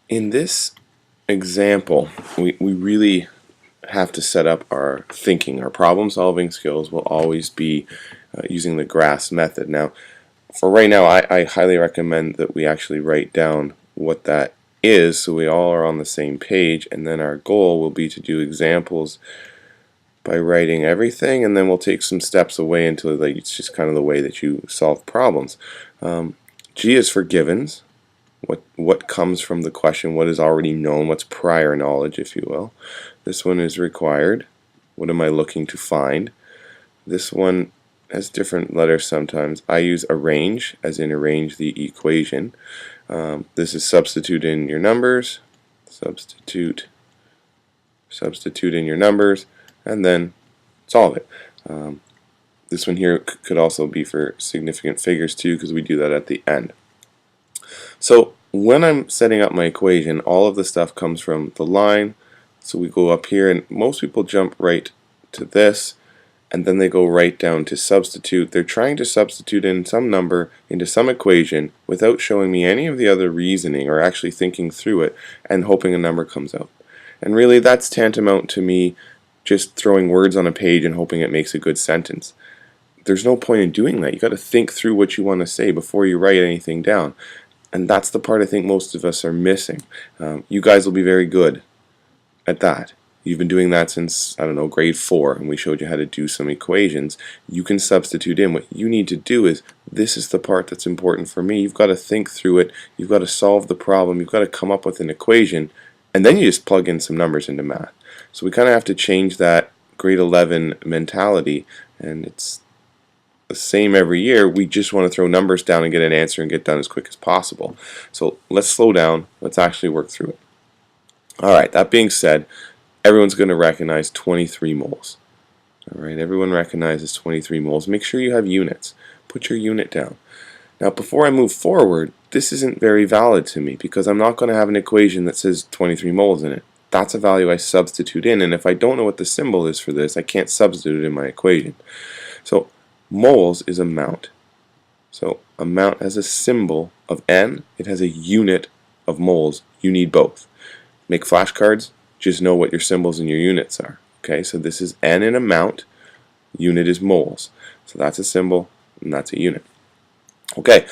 In this example, we really have to set up our thinking. Our problem-solving skills will always be using the GRASS method. Now, for right now, I highly recommend that we actually write down what that is so we all are on the same page, and then our goal will be to do examples by writing everything, and then we'll take some steps away until it's just kind of the way that you solve problems. G is for givens. What comes from the question, what is already known, what's prior knowledge, if you will. This one is required. What am I looking to find? This one has different letters sometimes. I use arrange, as in arrange the equation. This is substitute in your numbers, substitute in your numbers, and then solve it. This one here could also be for significant figures too, because we do that at the end. So when I'm setting up my equation, all of the stuff comes from the line. So we go up here, and most people jump right to this, and then they go right down to substitute. They're trying to substitute in some number into some equation without showing me any of the other reasoning or actually thinking through it and hoping a number comes out. And really, that's tantamount to me just throwing words on a page and hoping it makes a good sentence. There's no point in doing that. You got to think through what you want to say before you write anything down. And that's the part I think most of us are missing. You guys will be very good at that. You've been doing that since, I don't know, grade 4, and we showed you how to do some equations. You can substitute in. What you need to do is, this is the part that's important for me. You've got to think through it. You've got to solve the problem. You've got to come up with an equation, and then you just plug in some numbers into math. So we kind of have to change that grade 11 mentality, and it's the same every year. We just want to throw numbers down and get an answer and get done as quick as possible. So let's slow down. Let's actually work through it. Alright, that being said, everyone's going to recognize 23 moles. Alright, everyone recognizes 23 moles. Make sure you have units. Put your unit down. Now before I move forward, this isn't very valid to me because I'm not going to have an equation that says 23 moles in it. That's a value I substitute in, and if I don't know what the symbol is for this, I can't substitute it in my equation. So moles is amount. So amount has a symbol of N. It has a unit of moles. You need both. Make flashcards. Just know what your symbols and your units are. Okay, so this is N in amount. Unit is moles. So that's a symbol and that's a unit. Okay,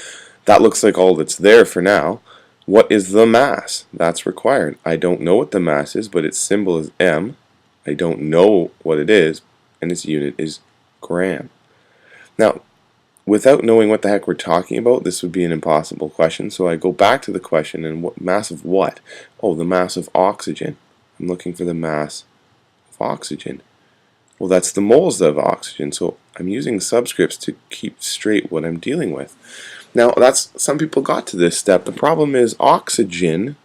that looks like all that's there for now. What is the mass? That's required. I don't know what the mass is, but its symbol is M. I don't know what it is, and its unit is gram. Now, without knowing what the heck we're talking about, this would be an impossible question. So I go back to the question, and what mass of what? Oh, the mass of oxygen. I'm looking for the mass of oxygen. Well, that's the moles of oxygen. So I'm using subscripts to keep straight what I'm dealing with. Now, some people got to this step. The problem is oxygen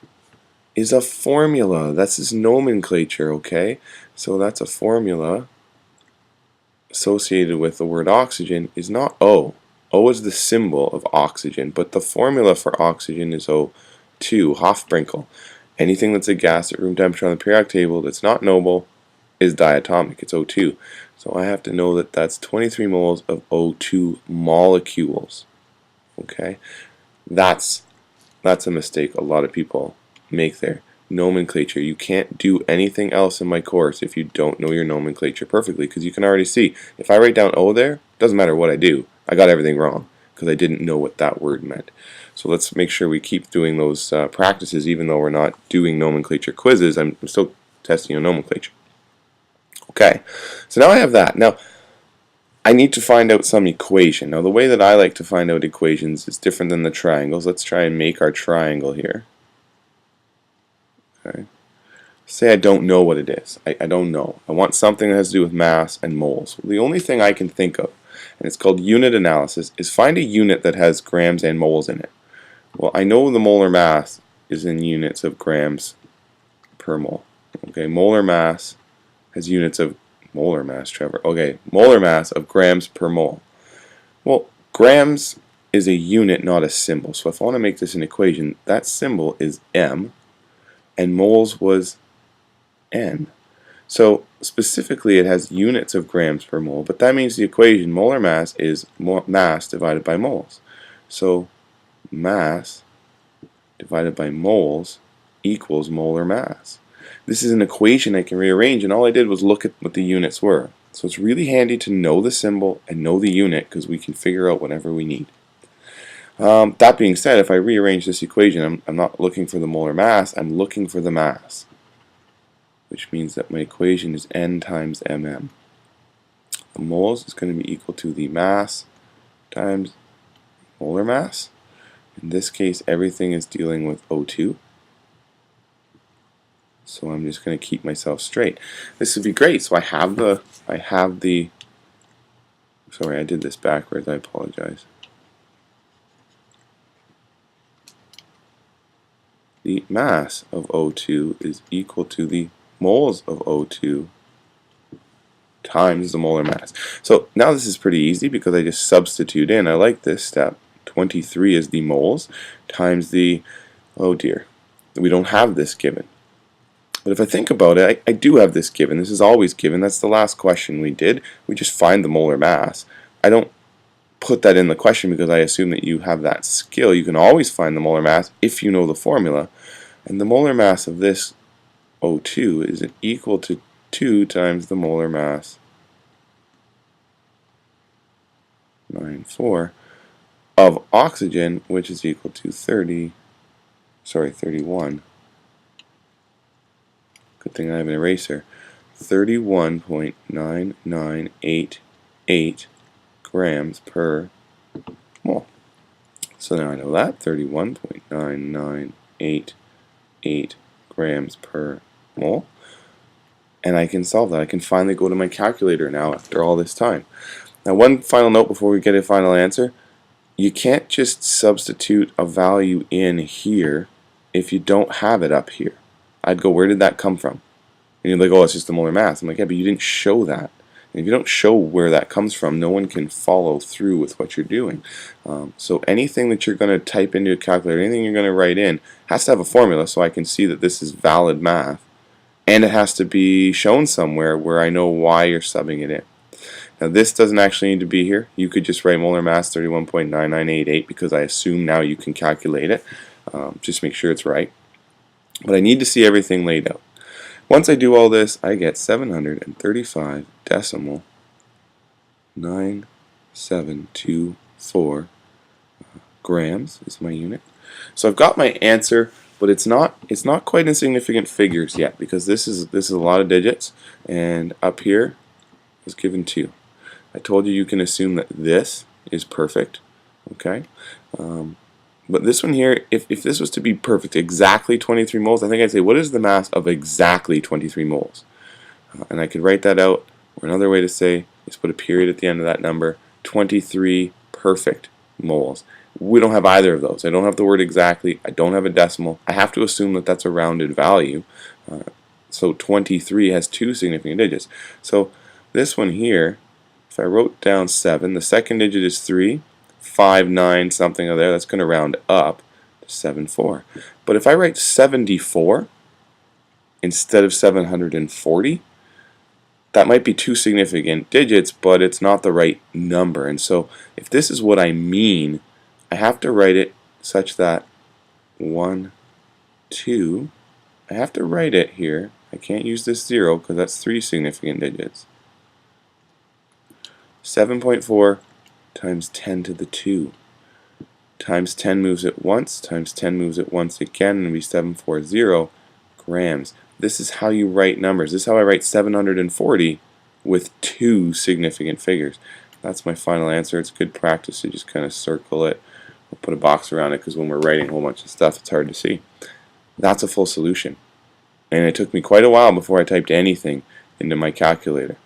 is a formula. That's its nomenclature, okay? So that's a formula associated with the word oxygen is not O. O is the symbol of oxygen, but the formula for oxygen is O2, Hofbrinkel. Anything that's a gas at room temperature on the periodic table that's not noble is diatomic. It's O2. So I have to know that that's 23 moles of O2 molecules. Okay? That's a mistake a lot of people make there. Nomenclature. You can't do anything else in my course if you don't know your nomenclature perfectly, because you can already see if I write down O there, doesn't matter what I do, I got everything wrong because I didn't know what that word meant. So let's make sure we keep doing those practices. Even though we're not doing nomenclature quizzes, I'm still testing your nomenclature. Okay, so now I have that. Now I need to find out some equation. Now the way that I like to find out equations is different than the triangles. Let's try and make our triangle here. Okay. Say I don't know what it is. I don't know. I want something that has to do with mass and moles. Well, the only thing I can think of, and it's called unit analysis, is find a unit that has grams and moles in it. Well, I know the molar mass is in units of grams per mole. Okay, molar mass has units of molar mass, Trevor. Okay, molar mass of grams per mole. Well, grams is a unit, not a symbol. So if I want to make this an equation, that symbol is M, and moles was N. So specifically it has units of grams per mole, but that means the equation molar mass is mass divided by moles. So mass divided by moles equals molar mass. This is an equation I can rearrange, and all I did was look at what the units were. So it's really handy to know the symbol and know the unit because we can figure out whatever we need. That being said, if I rearrange this equation, I'm not looking for the molar mass, I'm looking for the mass, which means that my equation is N times mm. The moles is going to be equal to the mass times molar mass. In this case, everything is dealing with O2. So I'm just going to keep myself straight. This would be great. So I have the, sorry, I did this backwards, I apologize. The mass of O2 is equal to the moles of O2 times the molar mass. So now this is pretty easy because I just substitute in. I like this step. 23 is the moles times the, oh dear, we don't have this given. But if I think about it, I do have this given. This is always given. That's the last question we did. We just find the molar mass. I don't put that in the question because I assume that you have that skill. You can always find the molar mass if you know the formula. And the molar mass of this O2 is equal to 2 times the molar mass 9,4 of oxygen, which is equal to 31. Good thing I have an eraser. 31.9988 grams per mole. So now I know that 31.9988 grams per mole, and I can solve that. I can finally go to my calculator now after all this time. Now, one final note before we get a final answer: you can't just substitute a value in here if you don't have it up here. I'd go, where did that come from? And you're like, oh, it's just the molar mass. I'm like, yeah, but you didn't show that. And if you don't show where that comes from, no one can follow through with what you're doing. So anything that you're going to type into a calculator, anything you're going to write in, has to have a formula so I can see that this is valid math. And it has to be shown somewhere where I know why you're subbing it in. Now this doesn't actually need to be here. You could just write molar mass 31.9988 because I assume now you can calculate it. Just make sure it's right. But I need to see everything laid out. Once I do all this, I get 735.9724 grams is my unit. So I've got my answer, but it's not quite in significant figures yet because this is a lot of digits, and up here is given 2. I told you can assume that this is perfect, okay? But this one here, if this was to be perfect, exactly 23 moles, I think I'd say, what is the mass of exactly 23 moles? And I could write that out, or another way to say is put a period at the end of that number, 23 perfect moles. We don't have either of those. I don't have the word exactly. I don't have a decimal. I have to assume that that's a rounded value. So 23 has 2 significant digits. So this one here, if I wrote down 7, the second digit is 3, 5, 9, something of there, that's going to round up to 74. But if I write 74 instead of 740, that might be 2 significant digits, but it's not the right number. And so if this is what I mean, I have to write it such that 1, 2, I have to write it here. I can't use this 0 because that's 3 significant digits. 7.4 times 10 to the 2 times 10 moves it once, times 10 moves it once again, and it'll be 740 grams. This is how you write numbers. This is how I write 740 with 2 significant figures. That's my final answer. It's good practice to just kind of circle it or put a box around it, because when we're writing a whole bunch of stuff, it's hard to see. That's a full solution. And it took me quite a while before I typed anything into my calculator.